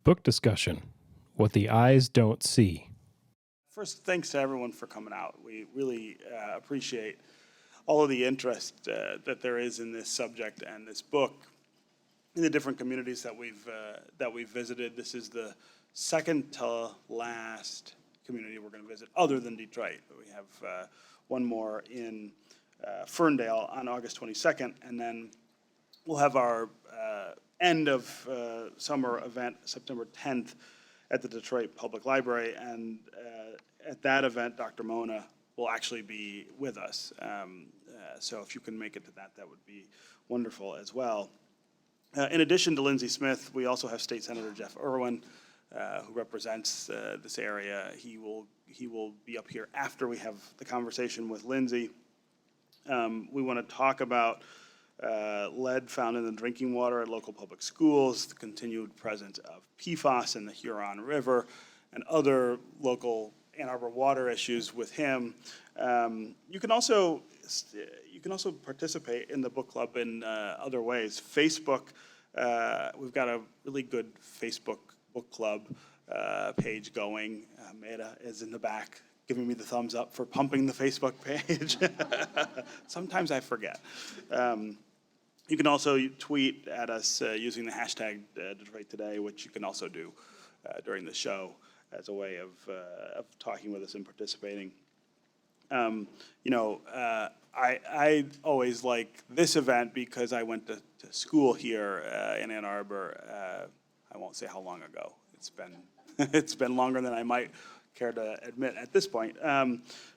Book discussion, What the Eyes Don't See. First, thanks to everyone for coming out. We really appreciate all of the interest that there is in this subject and this book in the different communities that we've visited. This is the second to last community we're going to visit, other than Detroit. We have one more in Ferndale on August 22nd, and then we'll have our end of summer event, September 10th, at the Detroit Public Library. And at that event, Dr. Mona will actually be with us. So if you can make it to that, that would be wonderful as well. In addition to Lindsey Smith, we also have State Senator Jeff Irwin, who represents this area. He will be up here after we have the conversation with Lindsey. We want to talk about lead found in the drinking water at local public schools, the continued presence of PFAS in the Huron River, and other local Ann Arbor water issues with him. You can also participate in the book club in other ways. Facebook, we've got a really good Facebook book club page going. Maida is in the back giving me the thumbs up for pumping the Facebook page. Sometimes I forget. You can also tweet at us using the hashtag Detroit Today, which you can also do during the show as a way of talking with us and participating. I always like this event because I went to school here in Ann Arbor. I won't say how long ago. It's been longer than I might care to admit at this point.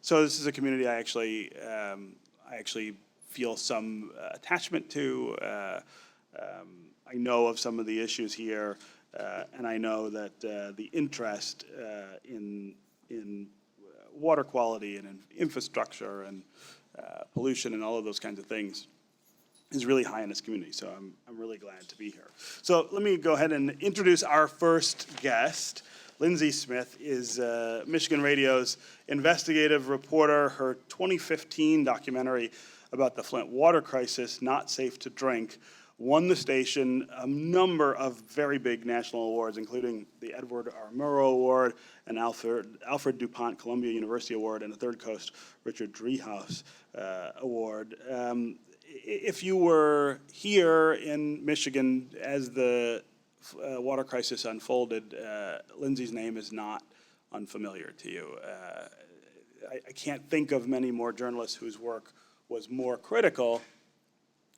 So this is a community I actually feel some attachment to. I know of some of the issues here, and I know that the interest in water quality and in infrastructure and pollution and all of those kinds of things is really high in this community. So I'm really glad to be here. So let me go ahead and introduce our first guest. Lindsey Smith is Michigan Radio's investigative reporter. Her 2015 documentary about the Flint water crisis, Not Safe to Drink, won the station a number of very big national awards, including the Edward R. Murrow Award, an Alfred DuPont Columbia University Award, and a Third Coast Richard Driehaus Award. If you were here in Michigan as the water crisis unfolded, Lindsey's name is not unfamiliar to you. I can't think of many more journalists whose work was more critical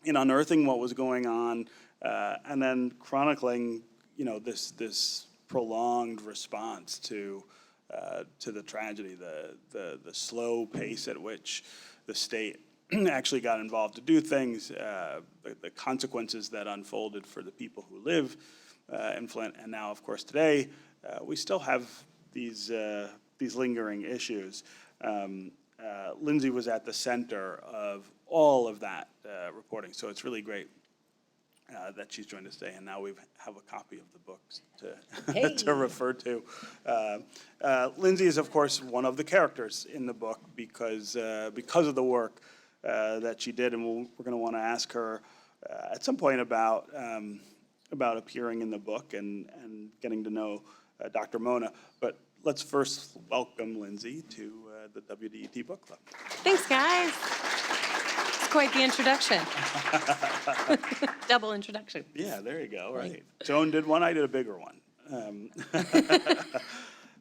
in unearthing what was going on and then chronicling, this prolonged response to the tragedy, the slow pace at which the state actually got involved to do things, the consequences that unfolded for the people who live in Flint, and now, of course, today we still have these lingering issues. Lindsey was at the center of all of that reporting, so it's really great that she's joined us today, and now we have a copy of the books to refer to. Lindsey is, of course, one of the characters in the book because of the work that she did, and we're going to want to ask her at some point about appearing in the book and getting to know Dr. Mona. But let's first welcome Lindsey to the WDET Book Club. Thanks, guys. It's quite the introduction. Double introduction. Yeah, there you go. Right. Joan did one. I did a bigger one.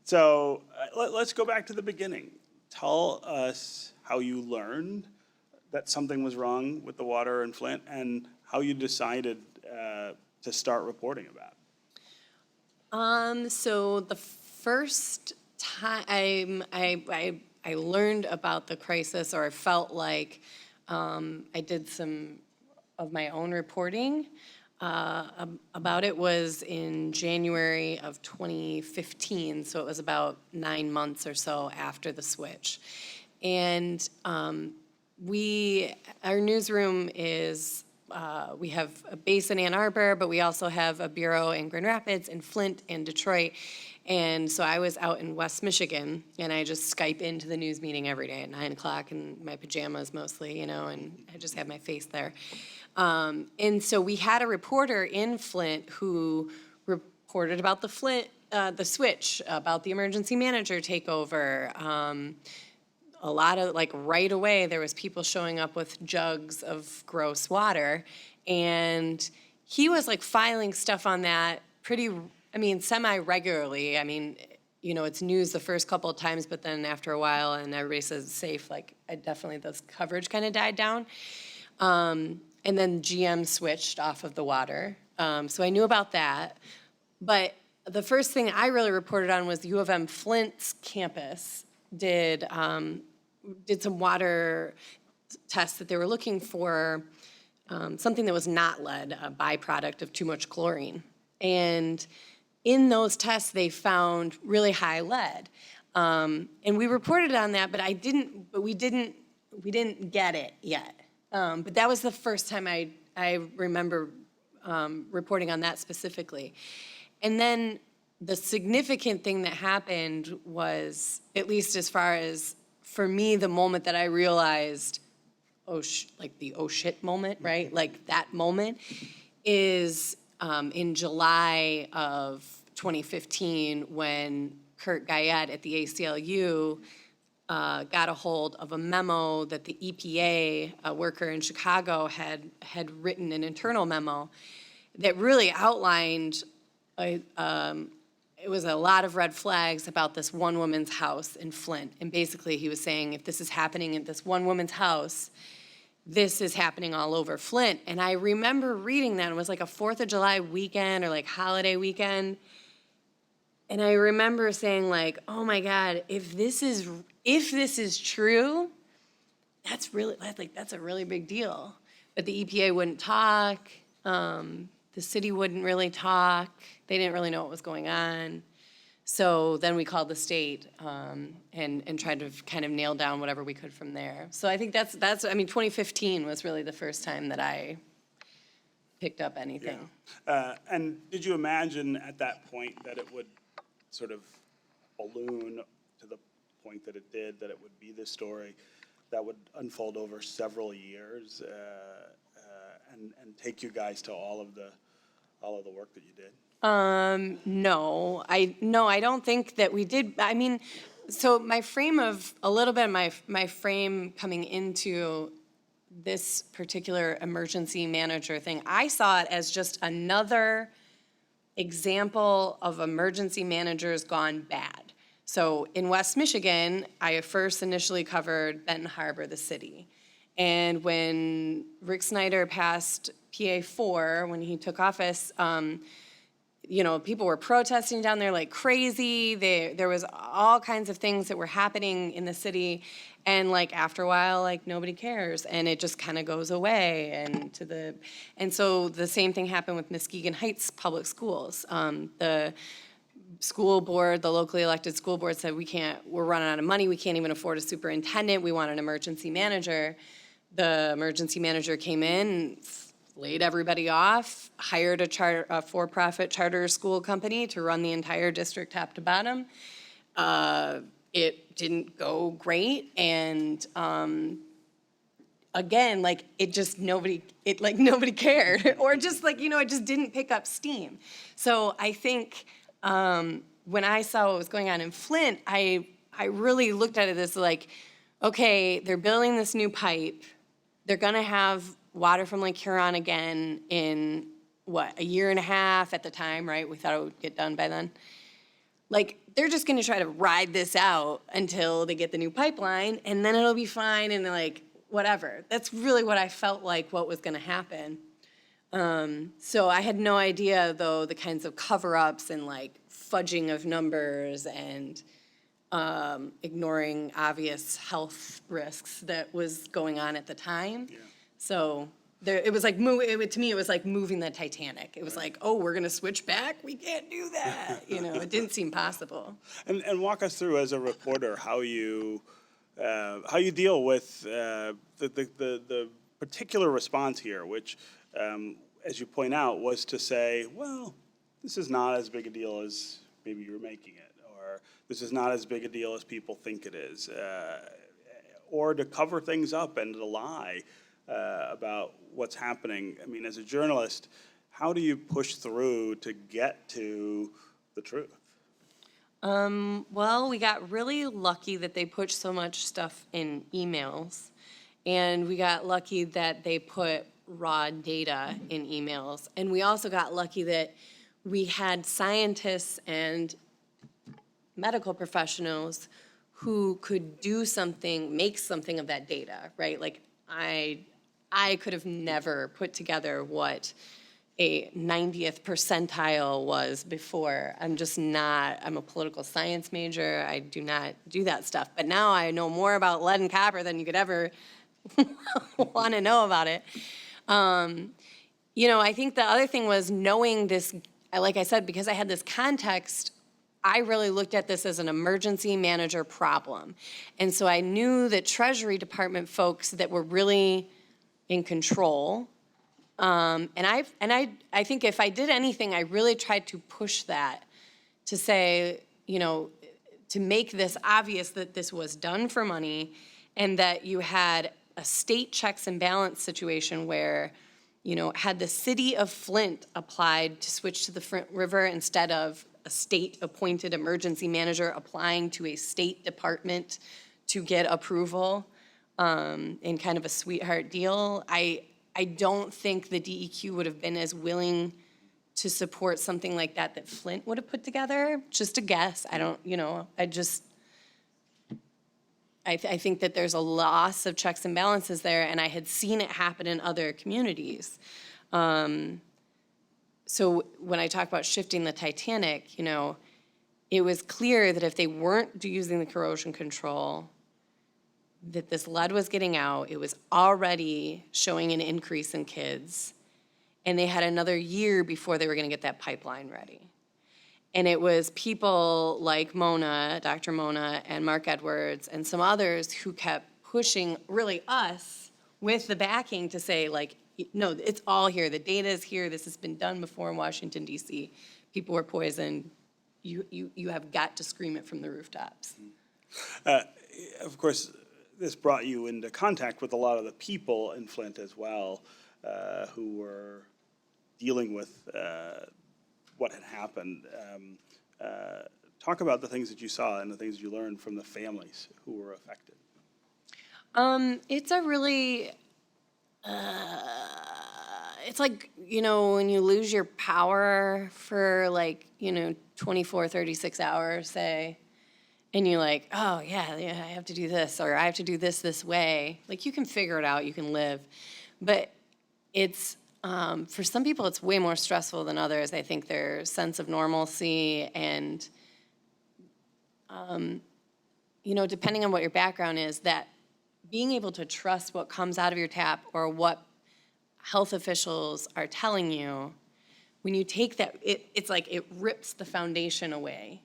So let's go back to the beginning. Tell us how you learned that something was wrong with the water in Flint and how you decided to start reporting about it. So the first time I learned about the crisis, or I felt like I did some of my own reporting about it, was in January of 2015. So it was about 9 months or so after the switch. And our newsroom is, we have a base in Ann Arbor, but we also have a bureau in Grand Rapids, in Flint, and Detroit. And so I was out in West Michigan, and I just Skype into the news meeting every day at 9 o'clock in my pajamas mostly, and I just had my face there. And so we had a reporter in Flint who reported about the Flint, the switch, about the emergency manager takeover. A lot of, like, right away, there was people showing up with jugs of gross water. And he was, like, filing stuff on that semi-regularly. I mean, you know, it's news the first couple of times, but then after a while, and everybody says it's safe, like, the coverage kind of died down. And then GM switched off of the water. So I knew about that. But the first thing I really reported on was U of M Flint's campus did some water tests that they were looking for something that was not lead, a byproduct of too much chlorine. And in those tests, they found really high lead. And we reported on that, but we didn't get it yet. But that was the first time I remember reporting on that specifically. And then the significant thing that happened was, at least as far as, for me, the moment that I realized, like the oh shit moment, right? Like that moment is in July of 2015 when Kurt Guyette at the ACLU got a hold of a memo that the EPA, a worker in Chicago, had written, an internal memo that really outlined it was a lot of red flags about this one woman's house in Flint. And basically he was saying, if this is happening at this one woman's house, this is happening all over Flint. And I remember reading that. It was like a 4th of July weekend or like holiday weekend. And I remember saying, like, oh my God, if this is true, that's a really big deal. But the EPA wouldn't talk. The city wouldn't really talk. They didn't really know what was going on. So then we called the state and tried to kind of nail down whatever we could from there. So I think that's 2015 was really the first time that I picked up anything. Yeah. And did you imagine at that point that it would sort of balloon to the point that it did, that it would be this story that would unfold over several years and take you guys to all of the work that you did? No, I don't think that we did. I mean, so my frame coming into this particular emergency manager thing, I saw it as just another example of emergency managers gone bad. So in West Michigan, I first initially covered Benton Harbor, the city. And when Rick Snyder passed PA4, when he took office, people were protesting down there like crazy. There was all kinds of things that were happening in the city. And like after a while, like nobody cares, and it just kind of goes away. And so the same thing happened with Muskegon Heights Public Schools. The school board, the locally elected school board, said we're running out of money. We can't even afford a superintendent. We want an emergency manager. The emergency manager came in, laid everybody off, hired a for-profit charter school company to run the entire district top to bottom. It didn't go great, and again, like nobody cared, or just like it just didn't pick up steam. So I think when I saw what was going on in Flint, I really looked at it as like, okay, they're building this new pipe. They're gonna have water from Lake Huron again in, a year and a half at the time, right? We thought it would get done by then. Like, they're just gonna try to ride this out until they get the new pipeline, and then it'll be fine, and like, whatever. That's really what I felt like what was gonna happen. So I had no idea, though, the kinds of cover-ups and like fudging of numbers and ignoring obvious health risks that was going on at the time. Yeah. So it was like, to me, it was like moving the Titanic. It was like, oh, we're going to switch back? We can't do that. It didn't seem possible. And walk us through, as a reporter, how you deal with the particular response here, which, as you point out, was to say, well, this is not as big a deal as maybe you're making it, or this is not as big a deal as people think it is, or to cover things up and to lie about what's happening. I mean, as a journalist, how do you push through to get to the truth? Well, we got really lucky that they put so much stuff in emails, and we got lucky that they put raw data in emails, and we also got lucky that we had scientists and medical professionals who could do something, make something of that data, right? Like I could have never put together what a 90th percentile was before. I'm a political science major. I do not do that stuff. But now I know more about lead and copper than you could ever want to know about it. I think the other thing was knowing this, like I said, because I had this context, I really looked at this as an emergency manager problem. And so I knew that Treasury Department folks that were really in control. And I think if I did anything, I really tried to push that to say, to make this obvious that this was done for money and that you had a state checks and balance situation where, had the city of Flint applied to switch to the Flint River instead of a state-appointed emergency manager applying to a state department to get approval in kind of a sweetheart deal, I don't think the DEQ would have been as willing to support something like that Flint would have put together. Just a guess. I think that there's a loss of checks and balances there, and I had seen it happen in other communities. So when I talk about shifting the Titanic, it was clear that if they weren't using the corrosion control, that this lead was getting out. It was already showing an increase in kids, and they had another year before they were going to get that pipeline ready. And it was people like Mona, Dr. Mona, and Mark Edwards, and some others who kept pushing, really us, with the backing to say, no, it's all here. The data is here. This has been done before in Washington, D.C. People were poisoned. You have got to scream it from the rooftops. Of course, this brought you into contact with a lot of the people in Flint as well, who were dealing with what had happened. Talk about the things that you saw and the things you learned from the families who were affected. It's a really, it's like, when you lose your power for 24, 36 hours, say, and you're like, oh, yeah, I have to do this, or I have to do this way. You can figure it out, you can live. But it's, for some people, it's way more stressful than others. I think their sense of normalcy and, depending on what your background is, that being able to trust what comes out of your tap or what health officials are telling you, when you take that, it's like it rips the foundation away.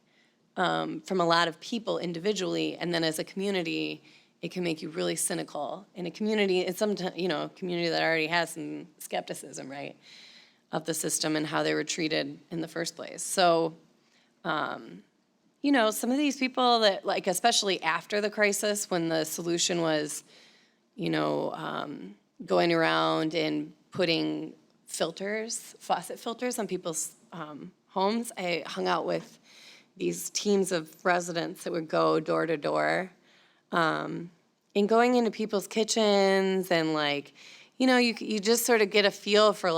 From a lot of people individually, and then as a community, it can make you really cynical. In a community, it's sometimes, a community that already has some skepticism, right, of the system and how they were treated in the first place. So, some of these people that, especially after the crisis, when the solution was, going around and putting faucet filters on people's homes, I hung out with these teams of residents that would go door to door, and going into people's kitchens and you just sort of get a feel for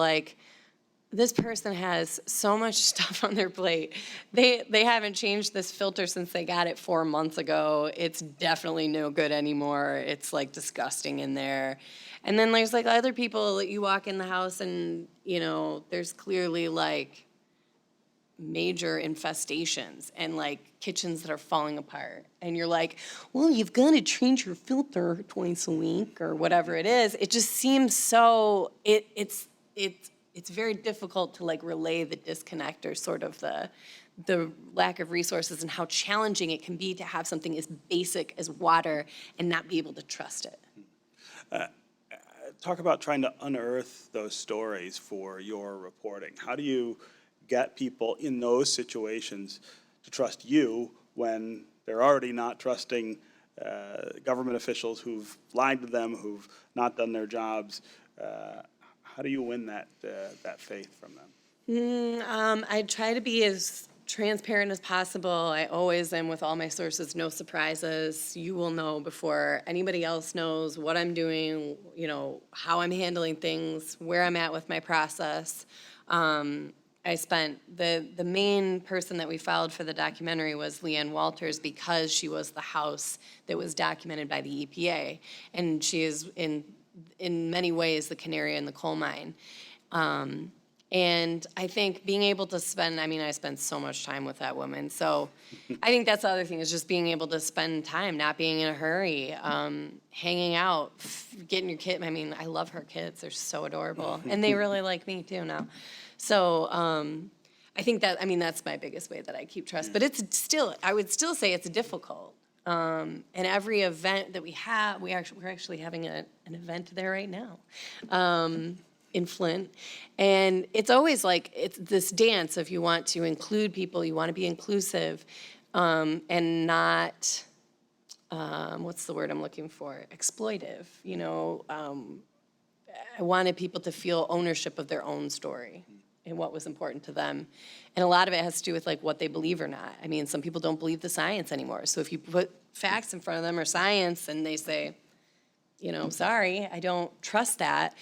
this person has so much stuff on their plate. They haven't changed this filter since they got it 4 months ago. It's definitely no good anymore. It's disgusting in there. And then there's other people that you walk in the house and there's clearly major infestations and kitchens that are falling apart, and you're well, you've got to change your filter twice a week or whatever it is. It just seems so it's very difficult to relay the disconnect or sort of the lack of resources and how challenging it can be to have something as basic as water and not be able to trust it. Talk about trying to unearth those stories for your reporting. How do you get people in those situations to trust you when they're already not trusting government officials who've lied to them, who've not done their jobs? how do you win that faith from them? I try to be as transparent as possible. I always am with all my sources, no surprises. You will know before anybody else knows what I'm doing, how I'm handling things, where I'm at with my process. I spent, the main person that we followed for the documentary was Leanne Walters, because she was the house that was documented by the EPA. And she is in many ways the canary in the coal mine. And I think being able to spend, I spent so much time with that woman. So I think that's the other thing, is just being able to spend time, not being in a hurry, hanging out, getting your kid. I love her kids. They're so adorable. And they really like me too now. So I think that's my biggest way that I keep trust. But I would still say it's difficult. And every event that we have, we're actually having an event there right now. In Flint. And it's always like, it's this dance of you want to include people, you want to be inclusive, and not, what's the word I'm looking for? Exploitive. I wanted people to feel ownership of their own story and what was important to them. And a lot of it has to do with what they believe or not. Some people don't believe the science anymore. So if you put facts in front of them or science and they say, sorry, I don't trust that.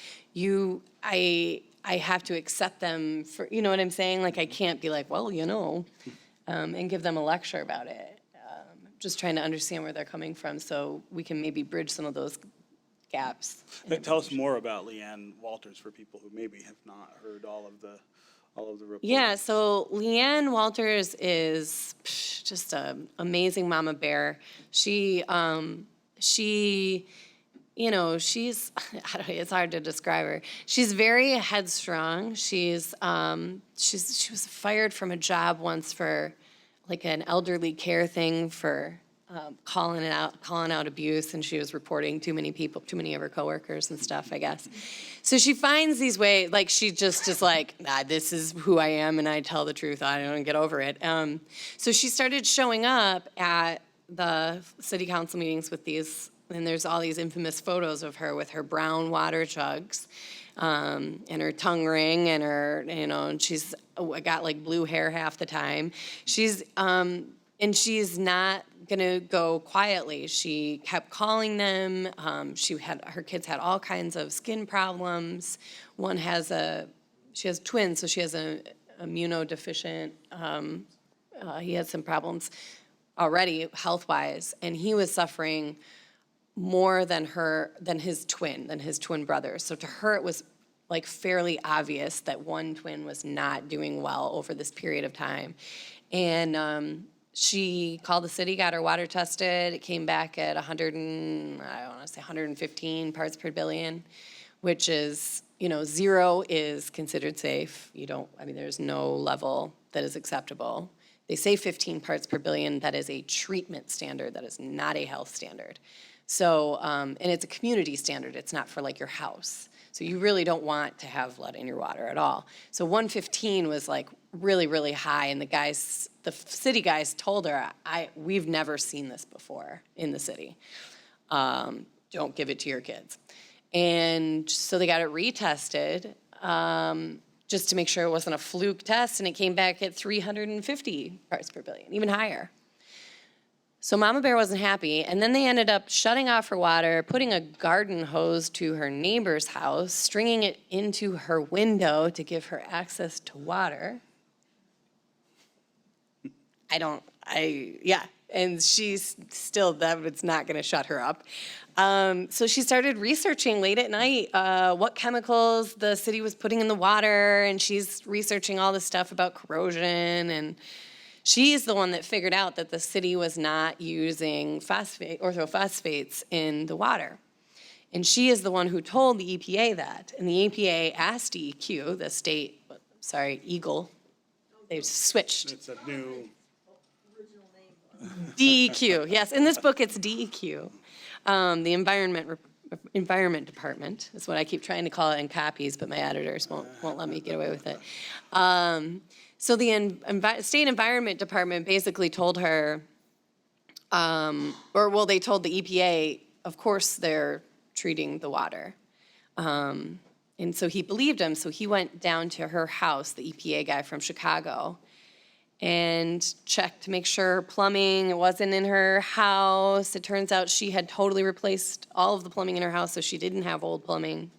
I have to accept them for, you know what I'm saying? I can't be like, well, and give them a lecture about it. Just trying to understand where they're coming from so we can maybe bridge some of those gaps. Tell us more about Leanne Walters for people who maybe have not heard all of the reports. Yeah, so Leanne Walters is just an amazing mama bear. She's, it's hard to describe her. She's very headstrong. She was fired from a job once for an elderly care thing for calling out abuse, and she was reporting too many of her coworkers and stuff, I guess. So she finds these ways, she just is this is who I am, and I tell the truth. I don't get over it. So she started showing up at the city council meetings with these. And there's all these infamous photos of her with her brown water jugs, and her tongue ring, and her, and she's got blue hair half the time. She's not gonna go quietly. She kept calling them. Her kids had all kinds of skin problems. She has twins, so she has an immunodeficient. He had some problems already health-wise, and he was suffering more than his twin brother. So to her, it was fairly obvious that one twin was not doing well over this period of time. And she called the city, got her water tested. It came back at 115 parts per billion, which is, 0 is considered safe. There's no level that is acceptable. They say 15 parts per billion. That is a treatment standard. That is not a health standard. So, and it's a community standard. It's not for your house. So you really don't want to have lead in your water at all. So 115 was really, really high. And the city guys told her, we've never seen this before in the city. Don't give it to your kids. And so they got it retested, just to make sure it wasn't a fluke test. And it came back at 350 parts per billion, even higher. So Mama Bear wasn't happy, and then they ended up shutting off her water, putting a garden hose to her neighbor's house, stringing it into her window to give her access to water. And she's still, it's not gonna shut her up. So she started researching late at night what chemicals the city was putting in the water, and she's researching all this stuff about corrosion, and she's the one that figured out that the city was not using orthophosphates in the water. And she is the one who told the EPA that. And the EPA asked DEQ, Eagle. They've switched. It's a new... DEQ, yes. In this book, it's DEQ. The Environment Department is what I keep trying to call it in copies, but my editors won't let me get away with it. So the State Environment Department basically told her, they told the EPA, of course they're treating the water. And so he believed him, so he went down to her house, the EPA guy from Chicago, and checked to make sure plumbing wasn't in her house. It turns out she had totally replaced all of the plumbing in her house, so she didn't have old plumbing.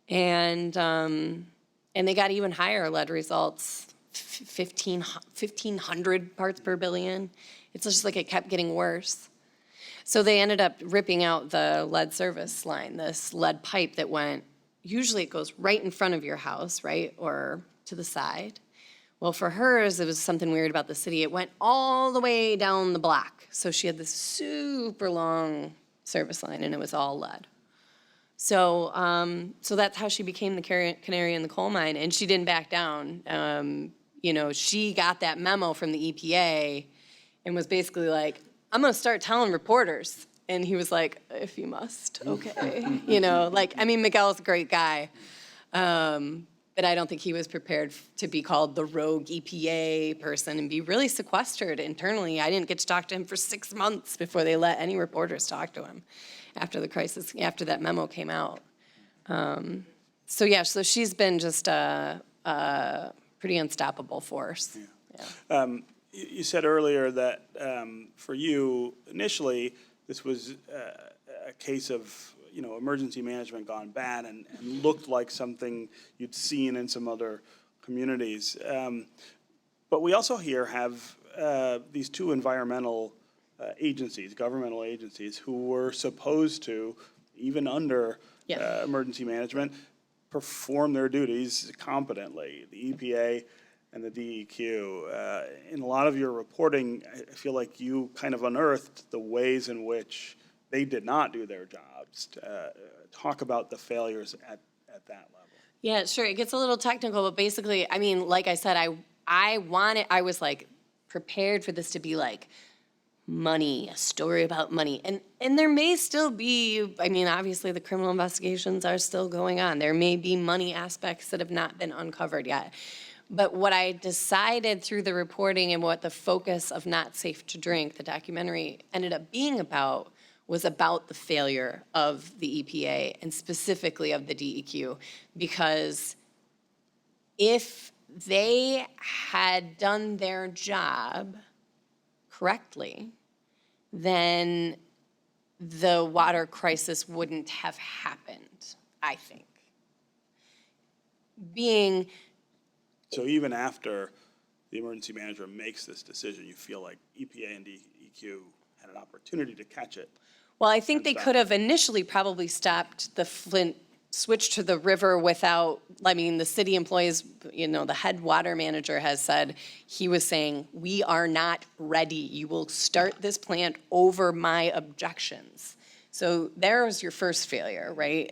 And they got even higher lead results, 1,500 parts per billion. It's just like it kept getting worse. So they ended up ripping out the lead service line, this lead pipe that went, usually it goes right in front of your house, right, or to the side. Well, for hers, it was something weird about the city. It went all the way down the block. So she had this super long service line, and it was all lead. So so that's how she became the canary in the coal mine, and she didn't back down. She got that memo from the EPA and was basically like, I'm going to start telling reporters. And he was like, if you must, okay. Miguel's a great guy. But I don't think he was prepared to be called the rogue EPA person and be really sequestered internally. I didn't get to talk to him for 6 months before they let any reporters talk to him after the crisis, after that memo came out. So she's been just a pretty unstoppable force. Yeah. You said earlier that for you, initially, this was a case of emergency management gone bad and looked like something you'd seen in some other communities. But we also here have these two environmental agencies, governmental agencies, who were supposed to, even under emergency management, perform their duties competently, the EPA and the DEQ. In a lot of your reporting, I feel like you kind of unearthed the ways in which they did not do their jobs. Talk about the failures at that level. Yeah, sure. It gets a little technical, but basically, like I said, I was like prepared for this to be like money, a story about money. And there may still be, obviously the criminal investigations are still going on. There may be money aspects that have not been uncovered yet. But what I decided through the reporting and what the focus of Not Safe to Drink, the documentary, ended up being about was about the failure of the EPA and specifically of the DEQ. Because if they had done their job correctly, then the water crisis wouldn't have happened, I think. So even after the emergency manager makes this decision, you feel like EPA and DEQ had an opportunity to catch it? Well, I think they could have initially probably stopped the Flint switch to the river without, the city employees, the head water manager has said, he was saying, we are not ready. You will start this plant over my objections. So there's your first failure, right?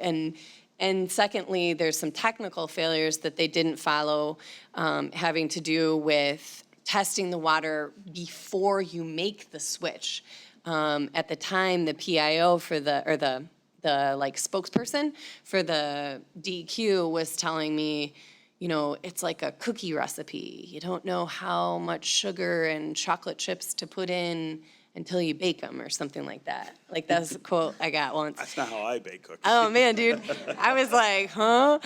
And secondly, there's some technical failures that they didn't follow, having to do with testing the water before you make the switch. At the time, the PIO for the spokesperson for the DEQ was telling me, it's like a cookie recipe. You don't know how much sugar and chocolate chips to put in until you bake them or something like that. Like, that's a quote I got once. That's not how I bake cookies. Oh, man, dude. I was like, huh?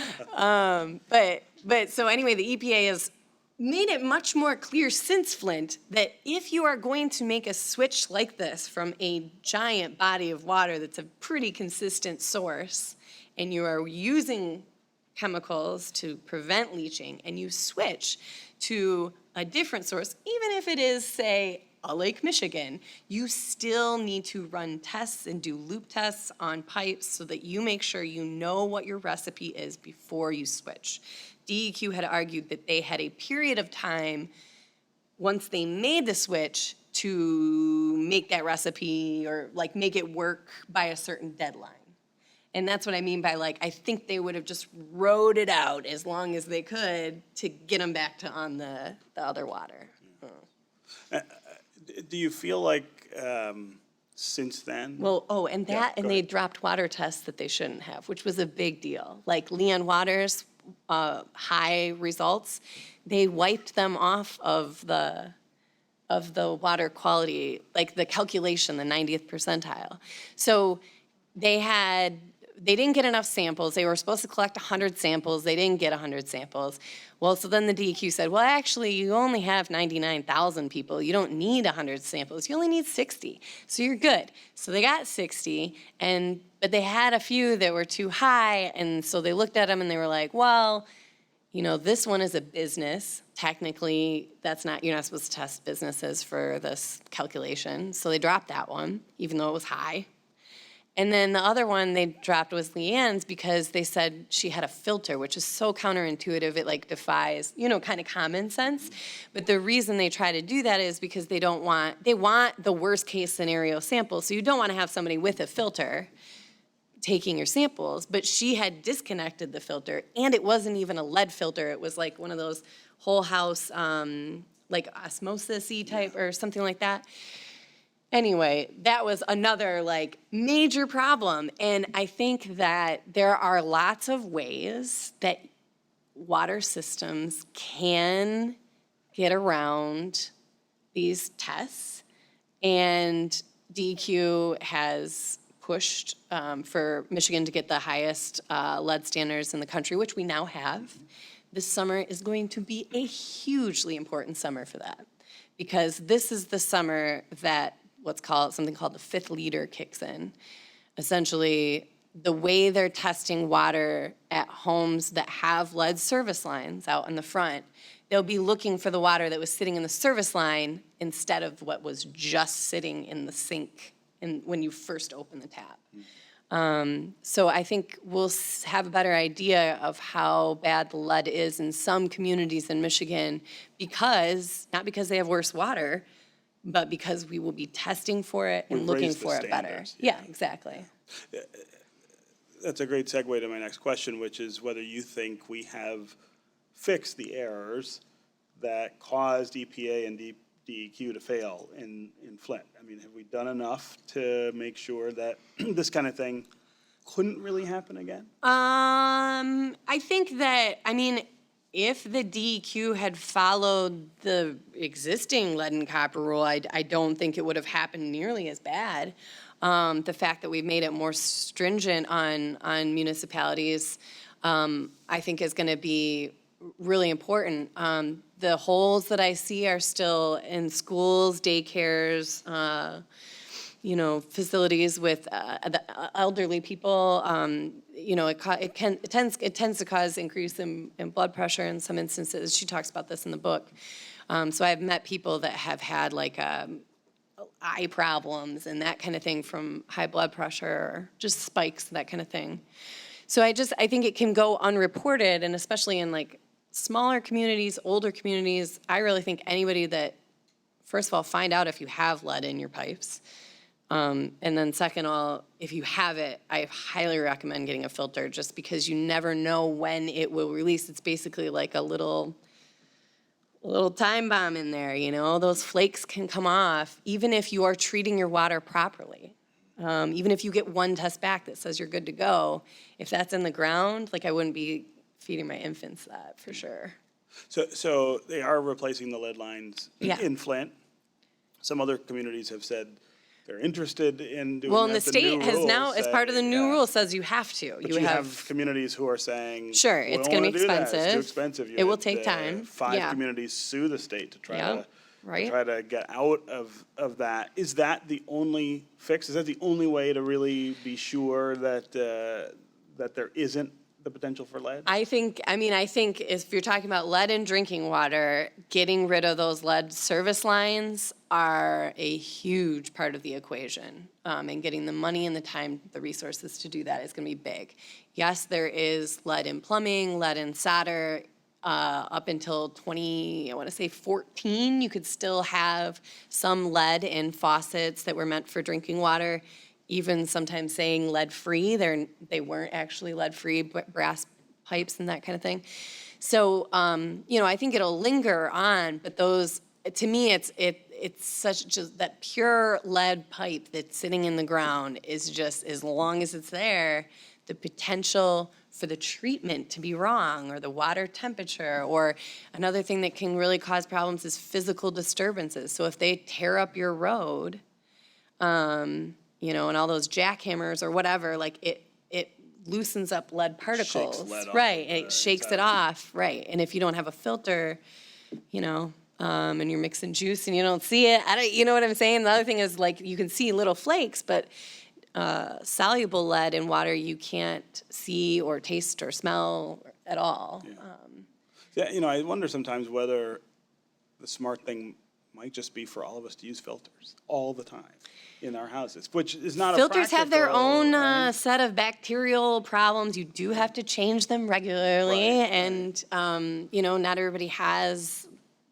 But so anyway, the EPA has made it much more clear since Flint that if you are going to make a switch like this from a giant body of water that's a pretty consistent source, and you are using chemicals to prevent leaching, and you switch to a different source, even if it is, say, a Lake Michigan, you still need to run tests and do loop tests on pipes so that you make sure you know what your recipe is before you switch. DEQ had argued that they had a period of time once they made the switch to make that recipe or make it work by a certain deadline. And that's what I mean by I think they would have just rode it out as long as they could to get them back to on the other water. Do you feel like since then? Well, and they dropped water tests that they shouldn't have, which was a big deal. Like Leanne Waters' high results, they wiped them off of the water quality, like the calculation, the 90th percentile. So they had they didn't get enough samples. They were supposed to collect 100 samples. They didn't get 100 samples. Well, so then the DEQ said, well, actually, you only have 99,000 people. You don't need 100 samples. You only need 60. So you're good. So they got 60, but they had a few that were too high, and so they looked at them and they were like, well, you know, this one is a business. Technically, you're not supposed to test businesses for this calculation. So they dropped that one, even though it was high. And then the other one they dropped was Leanne's because they said she had a filter, which is so counterintuitive, it like defies, kind of common sense. But the reason they try to do that is because they want the worst case scenario sample. So you don't want to have somebody with a filter taking your samples, but she had disconnected the filter, and it wasn't even a lead filter. It was like one of those whole house, like osmosis-y type or something like that. Anyway, that was another like major problem. And I think that there are lots of ways that water systems can get around these tests. And DEQ has pushed for Michigan to get the highest lead standards in the country, which we now have. This summer is going to be a hugely important summer for that, because this is the summer that something called the fifth leader kicks in. Essentially, the way they're testing water at homes that have lead service lines out in the front, they'll be looking for the water that was sitting in the service line instead of what was just sitting in the sink when you first open the tap. So I think we'll have a better idea of how bad the lead is in some communities in Michigan not because they have worse water, but because we will be testing for it and looking for it better. Yeah, exactly. That's a great segue to my next question, which is whether you think we have fixed the errors that caused EPA and DEQ to fail in Flint. I mean, have we done enough to make sure that this kind of thing couldn't really happen again? I think that, if the DEQ had followed the existing lead and copper rule, I don't think it would have happened nearly as bad. The fact that we've made it more stringent on municipalities, I think is going to be really important. The holes that I see are still in schools, daycares, facilities with the elderly people. It tends to cause increase in blood pressure in some instances. She talks about this in the book. So I've met people that have had like eye problems and that kind of thing from high blood pressure, or just spikes, that kind of thing. So I think it can go unreported, and especially in like smaller communities, older communities, I really think anybody that, first of all, find out if you have lead in your pipes. And then second of all, if you have it, I highly recommend getting a filter, just because you never know when it will release. It's basically like a little time bomb in there, Those flakes can come off even if you are treating your water properly. Even if you get one test back that says you're good to go, if that's in the ground, I wouldn't be feeding my infants that for sure. So they are replacing the lead lines in Flint. Some other communities have said they're interested in doing that. Well, and the state has now, as part of the new rule, says you have to. But you have communities who are saying, sure, it's going to be expensive. It's too expensive. It will take time. 5 communities sue the state to try to get out of that. Is that the only fix? Is that the only way to really be sure that there isn't the potential for lead? I think if you're talking about lead in drinking water, getting rid of those lead service lines are a huge part of the equation. And getting the money and the time, the resources to do that is going to be big. Yes, there is lead in plumbing, lead in solder. Up until 2014, you could still have some lead in faucets that were meant for drinking water. Even sometimes saying lead-free, they weren't actually lead-free, but brass pipes and that kind of thing. So, I think it'll linger on, but those, to me, it's such just that pure lead pipe that's sitting in the ground is just, as long as it's there, the potential for the treatment to be wrong, or the water temperature, or another thing that can really cause problems is physical disturbances. So if they tear up your road, and all those jackhammers or whatever, it loosens up lead particles. lead off Right, of the it shakes it inside. off, right. And if you don't have a filter, and you're mixing juice and you don't see it, you know what I'm saying? The other thing is, like, you can see little flakes, but soluble lead in water you can't see or taste or smell at all. Yeah, I wonder sometimes whether the smart thing might just be for all of us to use filters all the time in our houses, which is not Filters have their own right? set of bacterial problems. You do have to change them regularly, Right, and not everybody has.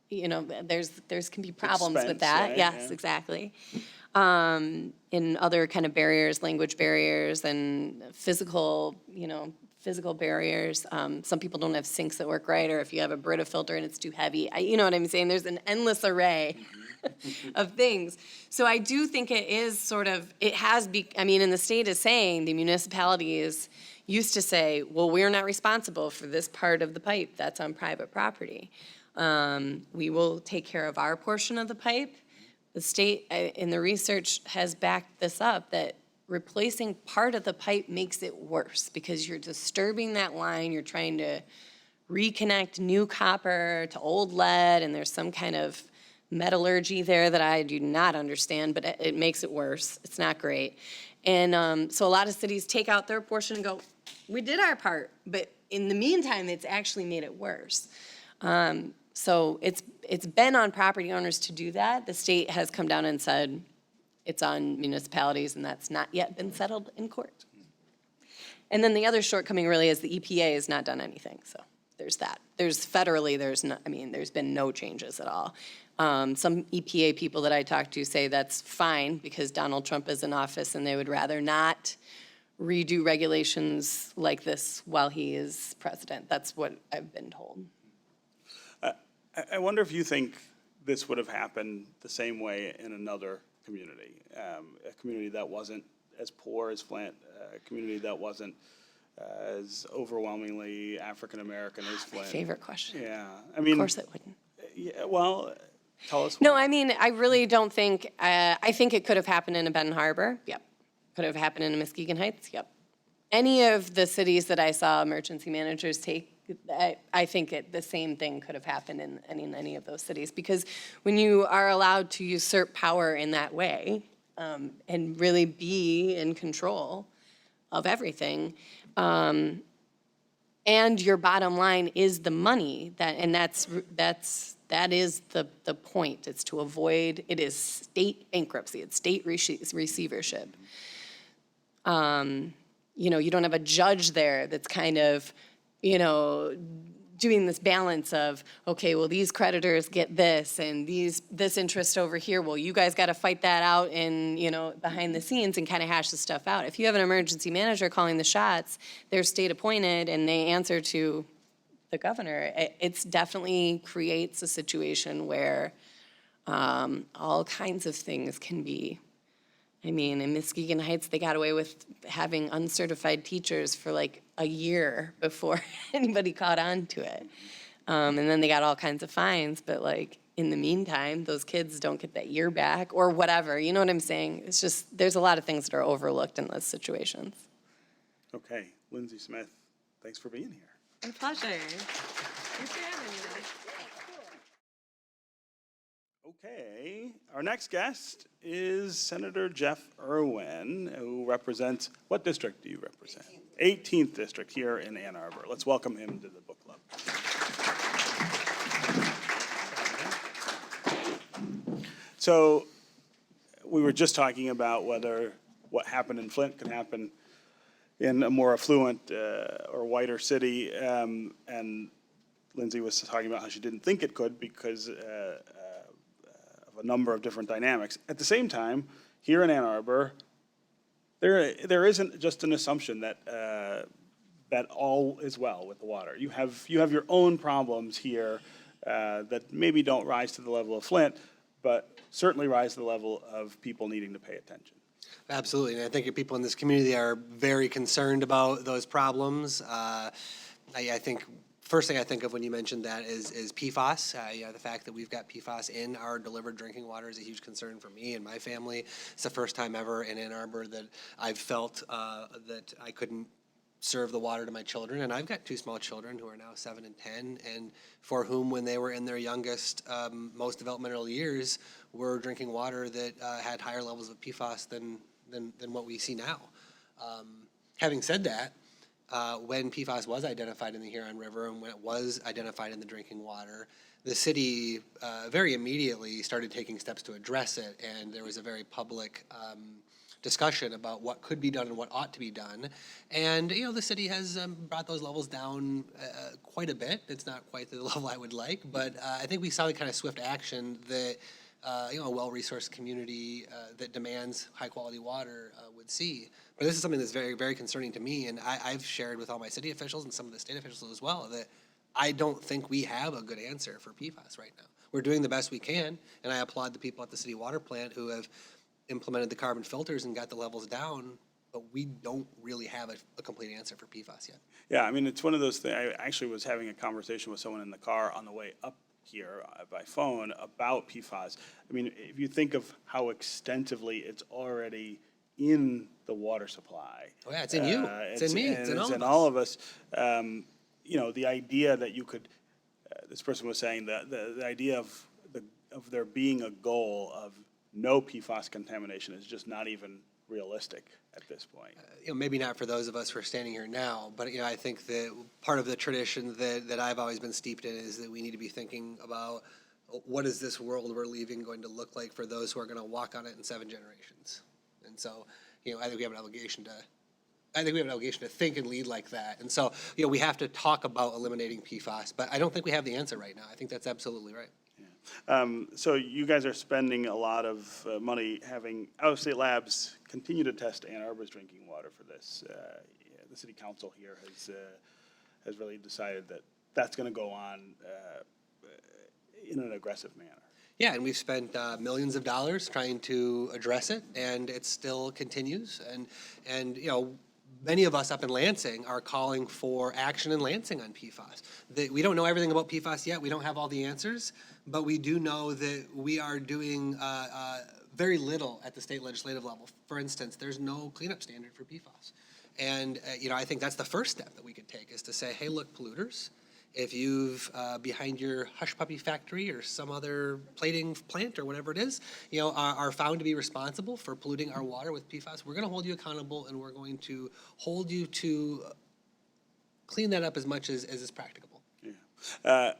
There's can be problems with Expense, that. right? Yes, Yeah. exactly. In other kind of barriers, language barriers, and physical barriers. Some people don't have sinks that work right, or if you have a Brita filter and it's too heavy. You know what I'm saying? There's an endless array of things. So I do think it is sort of, and the state is saying, the municipalities used to say, well, we're not responsible for this part of the pipe. That's on private property. We will take care of our portion of the pipe. The state, in the research, has backed this up, that replacing part of the pipe makes it worse because you're disturbing that line. You're trying to reconnect new copper to old lead, and there's some kind of metallurgy there that I do not understand, but it makes it worse. It's not great. And so a lot of cities take out their portion and go, we did our part, but in the meantime, it's actually made it worse. So it's been on property owners to do that. The state has come down and said it's on municipalities, and that's not yet been settled in court. And then the other shortcoming really is the EPA has not done anything, so there's that. There's been no changes at all. Some EPA people that I talked to say that's fine because Donald Trump is in office and they would rather not redo regulations like this while he is president. That's what I've been told. I wonder if you think this would have happened the same way in another community, a community that wasn't as poor as Flint, a community that wasn't as overwhelmingly African-American as Flint. My favorite question. Yeah, Of course it wouldn't. Yeah, well, tell us. No, why. I really don't think, I think it could have happened in a Benton Harbor. Yep. Could have happened in a Muskegon Heights. Yep. Any of the cities that I saw emergency managers take, I think the same thing could have happened in any of those cities. Because when you are allowed to usurp power in that way and really be in control of everything, and your bottom line is the money, that is the point. It's to avoid, it is state bankruptcy, it's state receivership. You don't have a judge there that's kind of, doing this balance of, okay, well, these creditors get this and this interest over here. Well, you guys got to fight that out and, behind the scenes and kind of hash the stuff out. If you have an emergency manager calling the shots, they're state appointed and they answer to the governor. It's definitely creates a situation where all kinds of things can be. In Muskegon Heights, they got away with having uncertified teachers for like a year before anybody caught on to it. And then they got all kinds of fines, but like in the meantime, those kids don't get that year back or whatever. You know what I'm saying? It's just, there's a lot of things that are overlooked in those situations. Okay, Lindsey Smith, thanks for being here. My pleasure. Thanks for having me. Okay, our next guest is Senator Jeff Irwin, who represents, what district do you represent? 18th District here in Ann Arbor. Let's welcome him to the book club. So we were just talking about whether what happened in Flint could happen in a more affluent or whiter city, and Lindsey was talking about how she didn't think it could because of a number of different dynamics. At the same time, here in Ann Arbor, there isn't just an assumption that that all is well with the water. You have your own problems here that maybe don't rise to the level of Flint, but certainly rise to the level of people needing to pay attention. Absolutely, and I think people in this community are very concerned about those problems. I think first thing I think of when you mentioned that is PFAS. The fact that we've got PFAS in our delivered drinking water is a huge concern for me and my family. It's the first time ever in Ann Arbor that I've felt that I couldn't serve the water to my children, and I've got two small children who are now 7 and 10, and for whom, when they were in their youngest, most developmental years, were drinking water that had higher levels of PFAS than what we see now. Having said that, when PFAS was identified in the Huron River and when it was identified in the drinking water, the city very immediately started taking steps to address it, and there was a very public discussion about what could be done and what ought to be done. And, the city has brought those levels down quite a bit. It's not quite the level I would like, but I think we saw the kind of swift action that, a well-resourced community that demands high-quality water would see. But this is something that's very, very concerning to me, and I've shared with all my city officials and some of the state officials as well that I don't think we have a good answer for PFAS right now. We're doing the best we can, and I applaud the people at the city water plant who have implemented the carbon filters and got the levels down, but we don't really have a complete answer for PFAS yet. Yeah, I mean, it's one of those things. I actually was having a conversation with someone in the car on the way up here by phone about PFAS. I mean, if you think of how extensively it's already in the water supply. Oh yeah, it's in you. It's in me. It's in all of us. The idea that you could, this person was saying that the idea of there being a goal of no PFAS contamination is just not even realistic at this point. Maybe not for those of us who are standing here now, but I think that part of the tradition that I've always been steeped in is that we need to be thinking about what is this world we're leaving going to look like for those who are going to walk on it in 7 generations. And so, I think we have an obligation to think and lead like that. And so, we have to talk about eliminating PFAS, but I don't think we have the answer right now. I think that's absolutely right. So you guys are spending a lot of money having out-of-state labs continue to test Ann Arbor's drinking water for this. The city council here has really decided that that's going to go on in an aggressive manner. Yeah, and we've spent millions of dollars trying to address it, and it still continues. And many of us up in Lansing are calling for action in Lansing on PFAS. We don't know everything about PFAS yet. We don't have all the answers, but we do know that we are doing very little at the state legislative level. For instance, there's no cleanup standard for PFAS. And, I think that's the first step that we could take is to say, hey, look, polluters, if you've behind your hush puppy factory or some other plating plant or whatever it is, are found to be responsible for polluting our water with PFAS, we're going to hold you accountable and we're going to hold you to clean that up as much as is practicable. Yeah.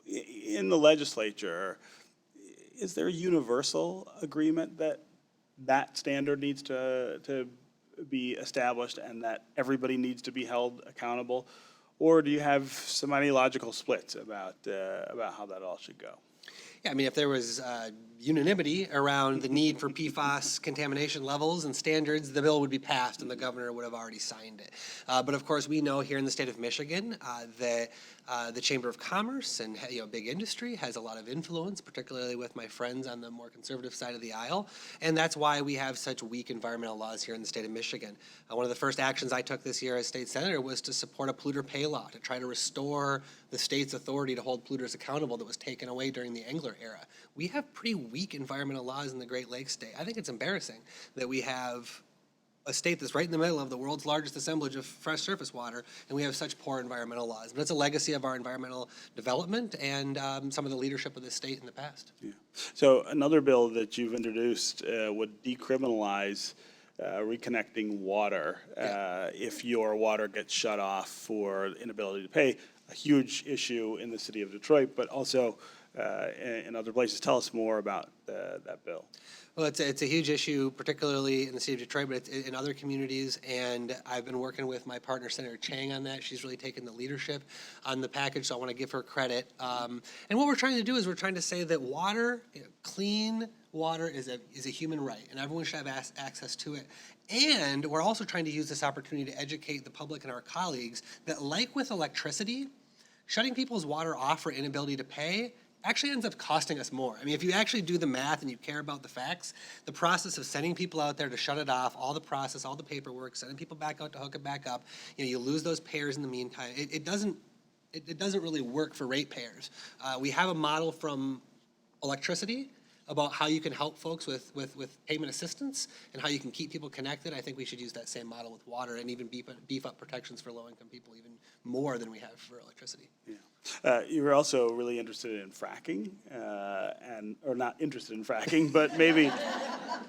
In the legislature, is there a universal agreement that that standard needs to be established and that everybody needs to be held accountable? Or do you have some ideological splits about how that all should go? Yeah, I mean, if there was unanimity around the need for PFAS contamination levels and standards, the bill would be passed and the governor would have already signed it. But of course, we know here in the state of Michigan that the Chamber of Commerce and big industry has a lot of influence, particularly with my friends on the more conservative side of the aisle, and that's why we have such weak environmental laws here in the state of Michigan. One of the first actions I took this year as state senator was to support a polluter pay law to try to restore the state's authority to hold polluters accountable that was taken away during the Engler era. We have pretty weak environmental laws in the Great Lakes state. I think it's embarrassing that we have a state that's right in the middle of the world's largest assemblage of fresh surface water, and we have such poor environmental laws. But it's a legacy of our environmental development and some of the leadership of the state in the past. Yeah. So another bill that you've introduced would decriminalize reconnecting water if your water gets shut off for inability to pay. A huge issue in the city of Detroit, but also in other places. Tell us more about that bill. Well, it's a huge issue, particularly in the city of Detroit, but it's in other communities, and I've been working with my partner, Senator Chang, on that. She's really taken the leadership on the package, so I want to give her credit. And what we're trying to do is we're trying to say that water, clean water is a human right, and everyone should have access to it. And we're also trying to use this opportunity to educate the public and our colleagues that, like with electricity, shutting people's water off for inability to pay actually ends up costing us more. I mean, if you actually do the math and you care about the facts, the process of sending people out there to shut it off, all the process, all the paperwork, sending people back out to hook it back up, you lose those payers in the meantime. It doesn't really work for ratepayers. We have a model from electricity about how you can help folks with payment assistance and how you can keep people connected, I think we should use that same model with water and even beef up protections for low-income people even more than we have for electricity. Yeah. You were also really interested in fracking, or not interested in fracking, but maybe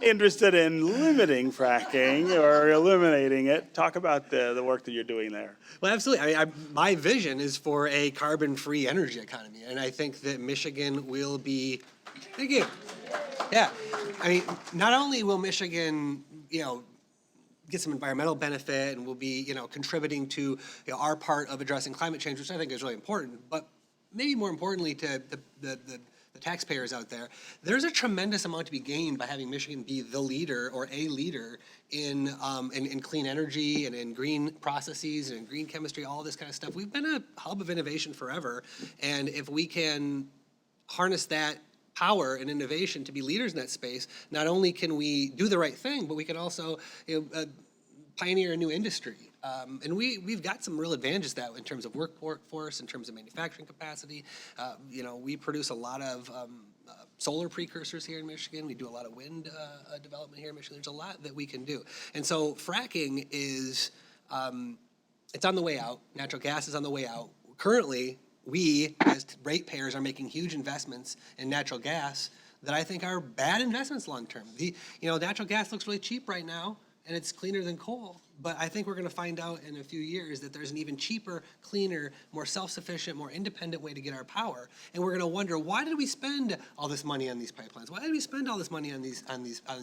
interested in limiting fracking or eliminating it. Talk about the work that you're doing there. Well, absolutely. I mean, my vision is for a carbon-free energy economy, and I think that Michigan will be. Thank you. Yeah, I mean, not only will Michigan, get some environmental benefit and will be, contributing to our part of addressing climate change, which I think is really important, but maybe more importantly to the taxpayers out there, there's a tremendous amount to be gained by having Michigan be the leader or a leader in clean energy and in green processes and in green chemistry, all this kind of stuff. We've been a hub of innovation forever, and if we can harness that power and innovation to be leaders in that space, not only can we do the right thing, but we can also pioneer a new industry. And we've got some real advantages that in terms of workforce, in terms of manufacturing capacity. We produce a lot of solar precursors here in Michigan. We do a lot of wind development here in Michigan. There's a lot that we can do. And so fracking is, it's on the way out. Natural gas is on the way out. Currently, we, as ratepayers, are making huge investments in natural gas that I think are bad investments long-term. Natural gas looks really cheap right now, and it's cleaner than coal. But I think we're going to find out in a few years that there's an even cheaper, cleaner, more self-sufficient, more independent way to get our power. And we're going to wonder, why did we spend all this money on these pipelines? Why did we spend all this money on these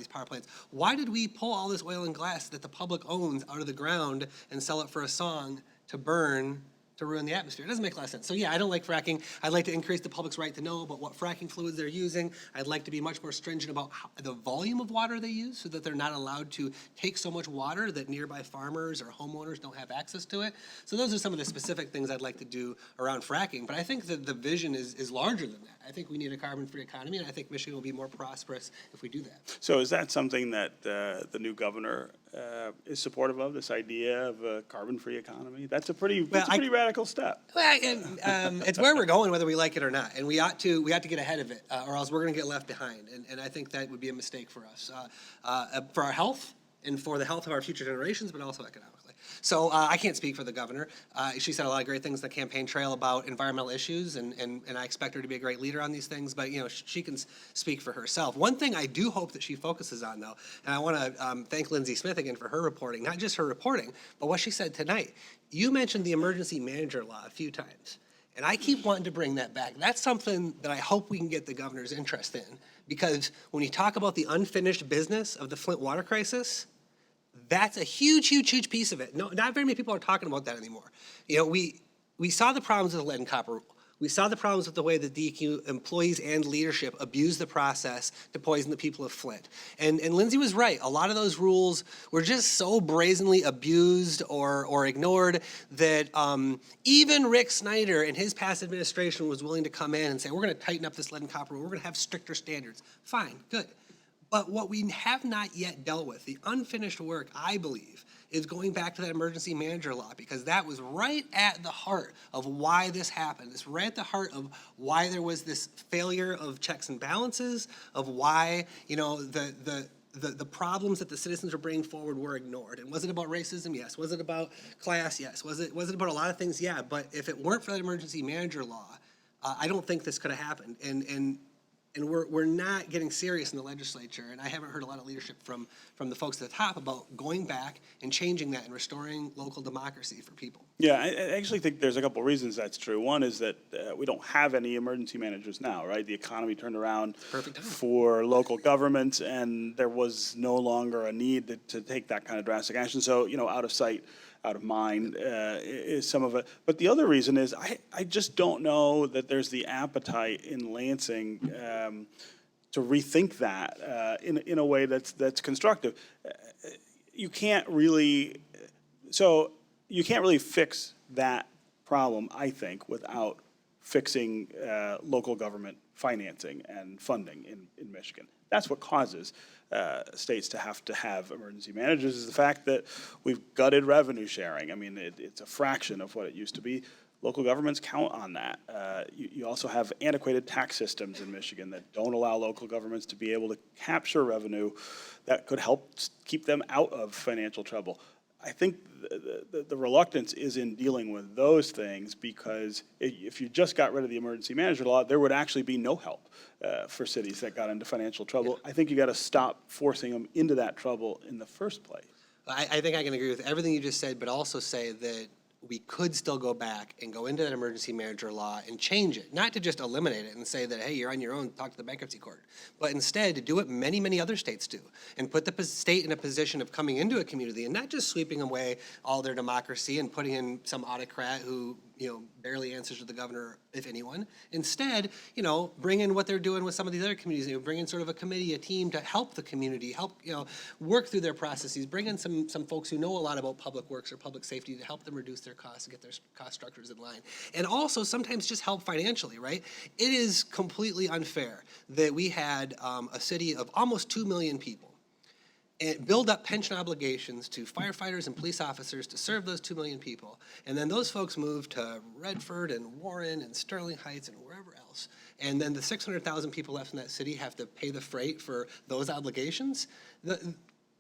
power plants? Why did we pull all this oil and gas that the public owns out of the ground and sell it for a song to burn, to ruin the atmosphere? It doesn't make a lot of sense. So yeah, I don't like fracking. I'd like to increase the public's right to know about what fracking fluids they're using. I'd like to be much more stringent about the volume of water they use so that they're not allowed to take so much water that nearby farmers or homeowners don't have access to it. So those are some of the specific things I'd like to do around fracking. But I think that the vision is larger than that. I think we need a carbon-free economy, and I think Michigan will be more prosperous if we do that. So is that something that the new governor is supportive of, this idea of a carbon-free economy? That's a pretty radical step. Well, it's where we're going, whether we like it or not, and we ought to get ahead of it, or else we're going to get left behind. And I think that would be a mistake for us, for our health and for the health of our future generations, but also economically. So I can't speak for the governor. She said a lot of great things in the campaign trail about environmental issues, and I expect her to be a great leader on these things, but she can speak for herself. One thing I do hope that she focuses on, though, and I want to thank Lindsey Smith again for her reporting, not just her reporting, but what she said tonight. You mentioned the emergency manager law a few times, and I keep wanting to bring that back. That's something that I hope we can get the governor's interest in, because when you talk about the unfinished business of the Flint water crisis, that's a huge, huge, huge piece of it. No, not very many people are talking about that anymore. We saw the problems with the lead and copper rule. We saw the problems with the way the DEQ employees and leadership abused the process to poison the people of Flint. And Lindsey was right. A lot of those rules were just so brazenly abused or ignored that even Rick Snyder and his past administration was willing to come in and say, we're going to tighten up this lead and copper rule. We're going to have stricter standards. Fine, good. But what we have not yet dealt with, the unfinished work, I believe, is going back to that emergency manager law, because that was right at the heart of why this happened. It's right at the heart of why there was this failure of checks and balances, of why, the problems that the citizens were bringing forward were ignored. And was it about racism? Yes. Was it about class? Yes. Was it about a lot of things? Yeah. But if it weren't for that emergency manager law, I don't think this could have happened. And we're not getting serious in the legislature, and I haven't heard a lot of leadership from the folks at the top about going back and changing that and restoring local democracy for people. Yeah, I actually think there's a couple of reasons that's true. One is that we don't have any emergency managers now, right? The economy turned around for local governments, and there was no longer a need to take that kind of drastic action. So, out of sight, out of mind is some of it. But the other reason is I just don't know that there's the appetite in Lansing to rethink that in a way that's constructive. You can't really fix that problem, I think, without fixing local government financing and funding in Michigan. That's what causes states to have emergency managers, is the fact that we've gutted revenue sharing. I mean, it's a fraction of what it used to be. local governments count on that. You also have antiquated tax systems in Michigan that don't allow local governments to be able to capture revenue that could help keep them out of financial trouble. I think the reluctance is in dealing with those things, because if you just got rid of the emergency manager law, there would actually be no help for cities that got into financial trouble. I think you got to stop forcing them into that trouble in the first place. I think I can agree with everything you just said, but also say that we could still go back and go into that emergency manager law and change it, not to just eliminate it and say that, hey, you're on your own, talk to the bankruptcy court, but instead to do what many, many other states do and put the state in a position of coming into a community and not just sweeping away all their democracy and putting in some autocrat who, barely answers to the governor, if anyone. Instead, bring in what they're doing with some of these other communities, bring in sort of a committee, a team to help the community, help, work through their processes, bring in some folks who know a lot about public works or public safety to help them reduce their costs and get their cost structures in line. And also sometimes just help financially, right? It is completely unfair that we had a city of almost 2 million people and build up pension obligations to firefighters and police officers to serve those 2 million people. And then those folks move to Redford and Warren and Sterling Heights and wherever else. And then the 600,000 people left in that city have to pay the freight for those obligations.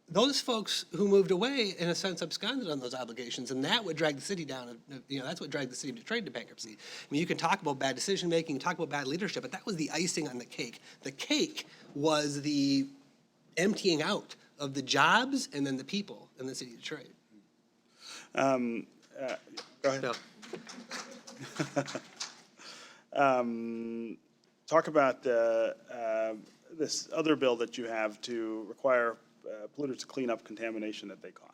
Those folks who moved away, in a sense, absconded on those obligations, and that would drag the city down. That's what dragged the city of Detroit to bankruptcy. I mean, you can talk about bad decision-making, talk about bad leadership, but that was the icing on the cake. The cake was the emptying out of the jobs and then the people in the city of Detroit. Go ahead. No. Talk about this other bill that you have to require polluters to clean up contamination that they cause.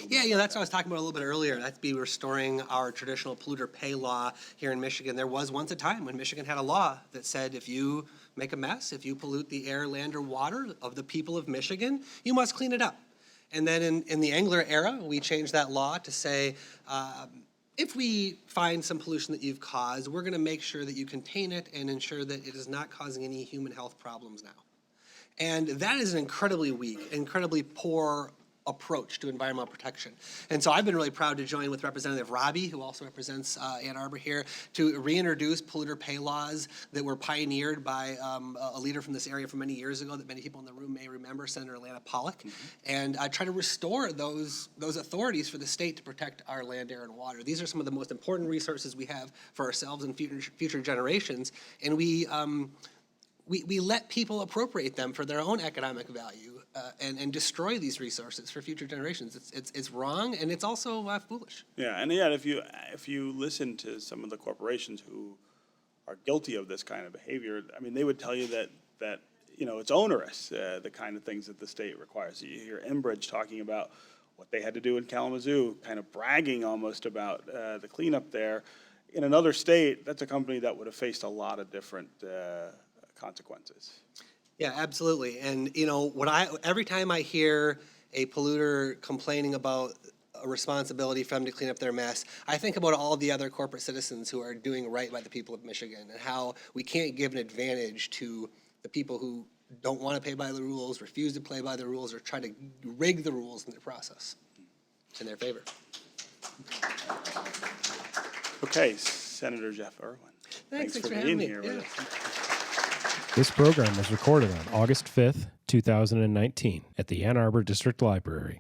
Yeah, that's what I was talking about a little bit earlier. That'd be restoring our traditional polluter pay law here in Michigan. There was once a time when Michigan had a law that said if you make a mess, if you pollute the air, land, or water of the people of Michigan, you must clean it up. And then in the Engler era, we changed that law to say, if we find some pollution that you've caused, we're going to make sure that you contain it and ensure that it is not causing any human health problems now. And that is an incredibly weak, incredibly poor approach to environmental protection. And so I've been really proud to join with Representative Robbie, who also represents Ann Arbor here, to reintroduce polluter pay laws that were pioneered by a leader from this area from many years ago that many people in the room may remember, Senator Leanne Pollock, and try to restore those authorities for the state to protect our land, air, and water. These are some of the most important resources we have for ourselves and future generations, and we let people appropriate them for their own economic value and destroy these resources for future generations. It's wrong, and it's also foolish. Yeah, and yet if you listen to some of the corporations who are guilty of this kind of behavior, I mean, they would tell you that it's onerous, the kind of things that the state requires. You hear Enbridge talking about what they had to do in Kalamazoo, kind of bragging almost about the cleanup there. In another state, that's a company that would have faced a lot of different consequences. Yeah, absolutely. And every time I hear a polluter complaining about a responsibility for them to clean up their mess, I think about all the other corporate citizens who are doing right by the people of Michigan and how we can't give an advantage to the people who don't want to play by the rules, refuse to play by the rules, or try to rig the rules in their process in their favor. Okay, Senator Jeff Irwin. Thanks for having being me. here with us. This program was recorded on August 5th, 2019 at the Ann Arbor District Library.